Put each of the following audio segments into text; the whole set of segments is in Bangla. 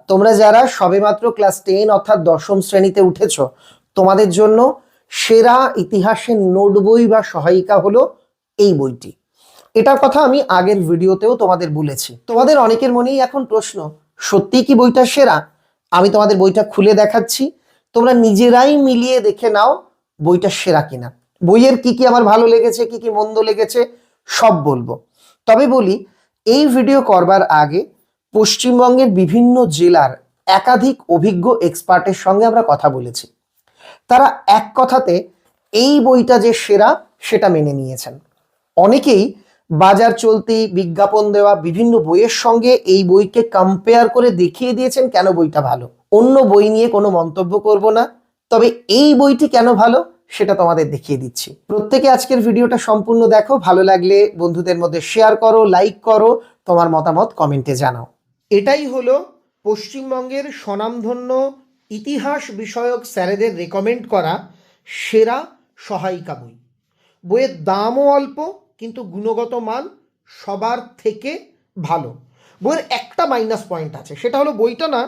তোমরা যারা সবেমাত্র ক্লাস 10 অর্থাৎ দশম শ্রেণীতে উঠেছো, তোমাদের জন্য সেরা ইতিহাসের নোট বই বা সহায়িকা হলো এই বইটি। এটার কথা আমি আগের ভিডিওতেও তোমাদের বলেছি। তোমাদের অনেকের মনেই এখন প্রশ্ন, সত্যি কি বইটা সেরা? আমি তোমাদের বইটা খুলে দেখাচ্ছি, তোমরা নিজেরাই মিলিয়ে দেখে নাও বইটা সেরা কিনা। বইয়ের কি কি আমার ভালো লেগেছে, কি কি মন্দ লেগেছে সব বলবো। তবে বলি, এই ভিডিও করবার আগে পশ্চিমবঙ্গের বিভিন্ন জেলার একাধিক অভিজ্ঞ এক্সপার্টের সঙ্গে আমরা কথা বলেছি। তারা এক কথাতে এই বইটা যে সেরা সেটা মেনে নিয়েছেন। অনেকেই বাজার চলতি বিজ্ঞাপন দেওয়া বিভিন্ন বইয়ের সঙ্গে এই বইকে কম্পেয়ার করে দেখিয়ে দিয়েছেন কেন বইটা ভালো। অন্য বই নিয়ে কোনো মন্তব্য করব না, তবে এই বইটি কেন ভালো সেটা তোমাদের দেখিয়ে দিচ্ছি। প্রত্যেকে আজকের ভিডিওটা সম্পূর্ণ দেখো, ভালো লাগলে বন্ধুদের মধ্যে শেয়ার করো, লাইক করো, তোমার মতামত কমেন্টে জানাও। এটাই হলো পশ্চিমবঙ্গের স্বনামধন্য ইতিহাস বিষয়ক স্যারেদের রেকমেন্ড করা সেরা সহায়িকা বই। বইয়ের দামও অল্প, কিন্তু গুণগত মান সবার থেকে ভালো। বইয়ের একটা মাইনাস পয়েন্ট আছে, সেটা হলো বইটা না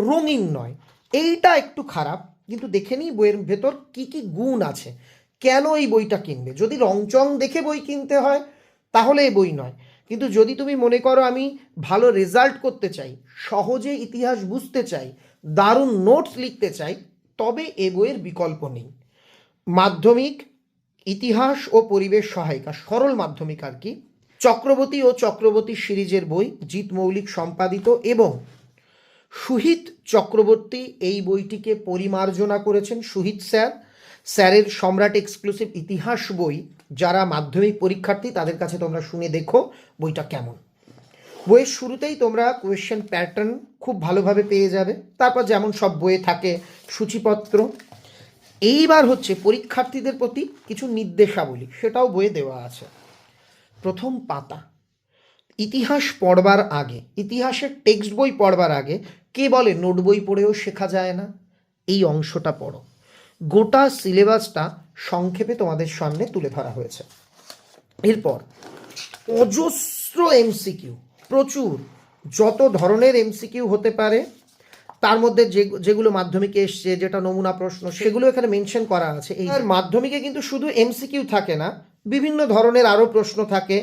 রঙিন নয়, এইটা একটু খারাপ। কিন্তু দেখে নিই বইয়ের ভেতর কি কি গুণ আছে, কেন এই বইটা কিনবে। যদি রংচং দেখে বই কিনতে হয় তাহলে এই বই নয়, কিন্তু যদি তুমি মনে করো আমি ভালো রেজাল্ট করতে চাই, সহজে ইতিহাস বুঝতে চাই, দারুণ নোটস লিখতে চাই, তবে এ বইয়ের বিকল্প নেই। মাধ্যমিক ইতিহাস ও পরিবেশ সহায়িকা, সরল মাধ্যমিক আর কি, চক্রবর্তী ও চক্রবর্তী সিরিজের বই, জিৎ মৌলিক সম্পাদিত, এবং সুহিত চক্রবর্তী এই বইটিকে পরিমার্জনা করেছেন সুহিত স্যার। স্যারের সম্রাট এক্সক্লুসিভ ইতিহাস বই যারা মাধ্যমিক পরীক্ষার্থী তাদের কাছে তোমরা শুনে দেখো বইটা কেমন। বইয়ের শুরুতেই তোমরা কোয়েশ্চেন প্যাটার্ন খুব ভালোভাবে পেয়ে যাবে, তারপর যেমন সব বইয়ে থাকে সূচিপত্র। এইবার হচ্ছে পরীক্ষার্থীদের প্রতি কিছু নির্দেশাবলী, সেটাও বইয়ে দেওয়া আছে। প্রথম পাতা, ইতিহাস পড়বার আগে, ইতিহাসের টেক্সট বই পড়বার আগে কে বলে নোট বই পড়েও শেখা যায় না, এই অংশটা পড়ো। গোটা সিলেবাসটা সংক্ষেপে তোমাদের সামনে তুলে ধরা হয়েছে। এরপর অজস্র এমসিকিউ, প্রচুর, যত ধরনের এমসিকিউ হতে পারে তার মধ্যে যেগুলো মাধ্যমিকে এসছে, যেটা নমুনা প্রশ্ন, সেগুলো এখানে মেনশন করা আছে। এই মাধ্যমিকে কিন্তু শুধু এমসিকিউ থাকে না, বিভিন্ন ধরনের আরও প্রশ্ন থাকে,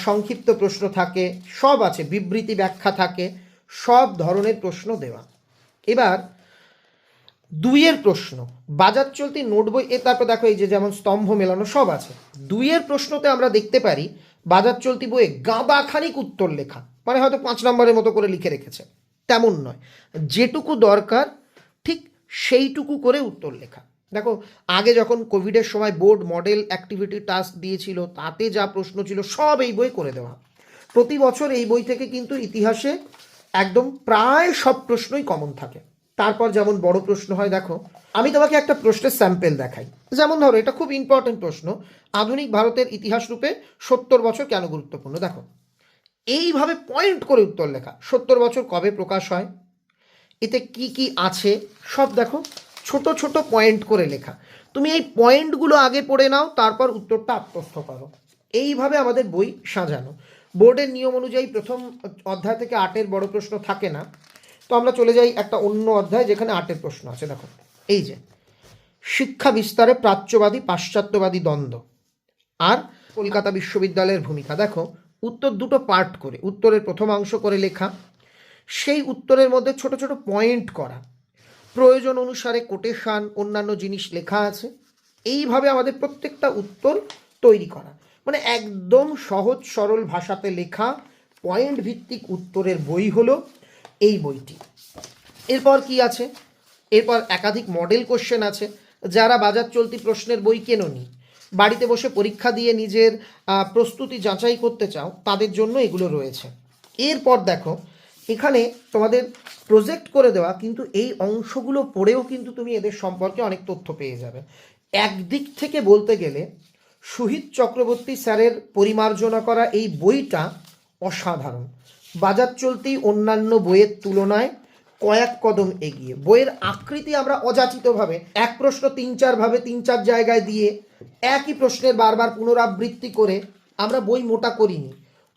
সংক্ষিপ্ত প্রশ্ন থাকে, সব আছে, বিবৃতি ব্যাখ্যা থাকে, সব ধরনের প্রশ্ন দেওয়া। এবার দুইয়ের প্রশ্ন, বাজার চলতি নোট বই, তারপর দেখো এই যে যেমন স্তম্ভ মেলানো সব আছে। দুইয়ের প্রশ্নতে আমরা দেখতে পারি বাজার চলতি বইয়ে গাদাখানিক উত্তর লেখা, মানে হয়তো 5 নম্বরের মতো করে লিখে রেখেছে, তেমন নয়। যেটুকু দরকার ঠিক সেইটুকু করে উত্তর লেখা। দেখো আগে যখন কোভিডের সময় বোর্ড মডেল অ্যাক্টিভিটি টাস্ক দিয়েছিল, তাতে যা প্রশ্ন ছিল সব এই বই করে দেওয়া। প্রতি বছর এই বই থেকে কিন্তু ইতিহাসে একদম প্রায় সব প্রশ্নই কমন থাকে। তারপর যেমন বড় প্রশ্ন হয়, দেখো আমি তোমাকে একটা প্রশ্নের স্যাম্পেল দেখাই। যেমন ধরো, এটা খুব ইম্পর্টেন্ট প্রশ্ন, আধুনিক ভারতের ইতিহাস রূপে 70 বছর কেন গুরুত্বপূর্ণ। দেখো এইভাবে পয়েন্ট করে উত্তর লেখা। 70 বছর কবে প্রকাশ হয়, এতে কি কি আছে সব দেখো, ছোট ছোট পয়েন্ট করে লেখা। তুমি এই পয়েন্টগুলো আগে পড়ে নাও, তারপর উত্তরটা আত্মস্থ করো। এইভাবে আমাদের বই সাজানো। বোর্ডের নিয়ম অনুযায়ী প্রথম অধ্যায় থেকে 8-এর বড় প্রশ্ন থাকে না, তো আমরা চলে যাই একটা অন্য অধ্যায় যেখানে 8-এর প্রশ্ন আছে। দেখো এই যে শিক্ষা বিস্তারে প্রাচ্যবাদী পাশ্চাত্যবাদী দ্বন্দ্ব আর কলকাতা বিশ্ববিদ্যালয়ের ভূমিকা। দেখো উত্তর দুটো পার্ট করে, উত্তরের প্রথম অংশ করে লেখা, সেই উত্তরের মধ্যে ছোট ছোট পয়েন্ট করা, প্রয়োজন অনুসারে কোটেশন অন্যান্য জিনিস লেখা আছে। এইভাবে আমাদের প্রত্যেকটা উত্তর তৈরি করা, মানে একদম সহজ সরল ভাষাতে লেখা পয়েন্ট ভিত্তিক উত্তরের বই হলো এই বইটি। এরপর কি আছে, এরপর একাধিক মডেল কোশ্চেন আছে। যারা বাজার চলতি প্রশ্নের বই কেননি, বাড়িতে বসে পরীক্ষা দিয়ে নিজের প্রস্তুতি যাচাই করতে চাও, তাদের জন্য এগুলো রয়েছে। এরপর দেখো এখানে তোমাদের প্রজেক্ট করে দেওয়া, কিন্তু এই অংশগুলো পড়েও কিন্তু তুমি এদের সম্পর্কে অনেক তথ্য পেয়ে যাবে। একদিক থেকে বলতে গেলে সুহিত চক্রবর্তী স্যারের পরিমার্জনা করা এই বইটা অসাধারণ। বাজার চলতি অন্যান্য বইয়ের তুলনায় কয়েক কদম এগিয়ে। বইয়ের আকৃতি আমরা অযাচিতভাবে এক প্রশ্ন 3-4 ভাবে 3-4 জায়গায় দিয়ে একই প্রশ্নের বারবার পুনরাবৃত্তি করে আমরা বই মোটা করিনি।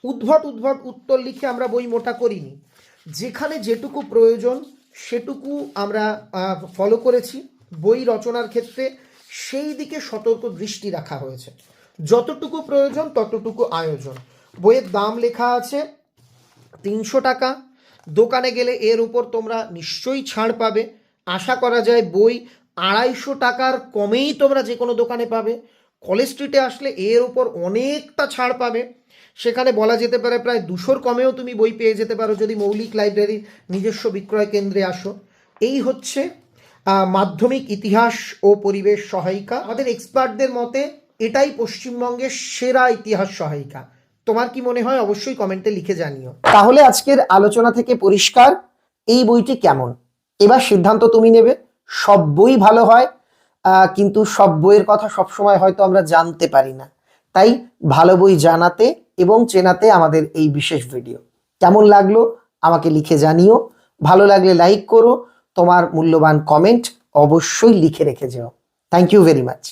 উদ্ভট উদ্ভট উত্তর লিখে আমরা বই মোটা করিনি। যেখানে যেটুকু প্রয়োজন সেটুকু আমরা ফলো করেছি। বই রচনার ক্ষেত্রে সেই দিকে সতর্ক দৃষ্টি রাখা হয়েছে। যতটুকু প্রয়োজন ততটুকু আয়োজন। বইয়ের দাম লেখা আছে 300 টাকা। দোকানে গেলে এর উপর তোমরা নিশ্চয়ই ছাড় পাবে। আশা করা যায় বই 250 টাকার কমেই তোমরা যে কোনো দোকানে পাবে। কলেজ স্ট্রিটে আসলে এর উপর অনেকটা ছাড় পাবে। সেখানে বলা যেতে পারে প্রায় 200-র কমেও তুমি বই পেয়ে যেতে পারো যদি মৌলিক লাইব্রেরির নিজস্ব বিক্রয় কেন্দ্রে আসো। এই হচ্ছে মাধ্যমিক ইতিহাস ও পরিবেশ সহায়িকা। আমাদের এক্সপার্টদের মতে এটাই পশ্চিমবঙ্গের সেরা ইতিহাস সহায়িকা। তোমার কি মনে হয় অবশ্যই কমেন্টে লিখে জানিও। তাহলে আজকের আলোচনা থেকে পরিষ্কার এই বইটি কেমন, এবার সিদ্ধান্ত তুমি নেবে। সব বই ভালো হয়, কিন্তু সব বইয়ের কথা সবসময় হয়তো আমরা জানতে পারি না। তাই ভালো বই জানাতে এবং চেনাতে আমাদের এই বিশেষ ভিডিও। কেমন লাগলো আমাকে লিখে জানিও। ভালো লাগলে লাইক করো, তোমার মূল্যবান কমেন্ট অবশ্যই লিখে রেখে যেও। Thank you very much.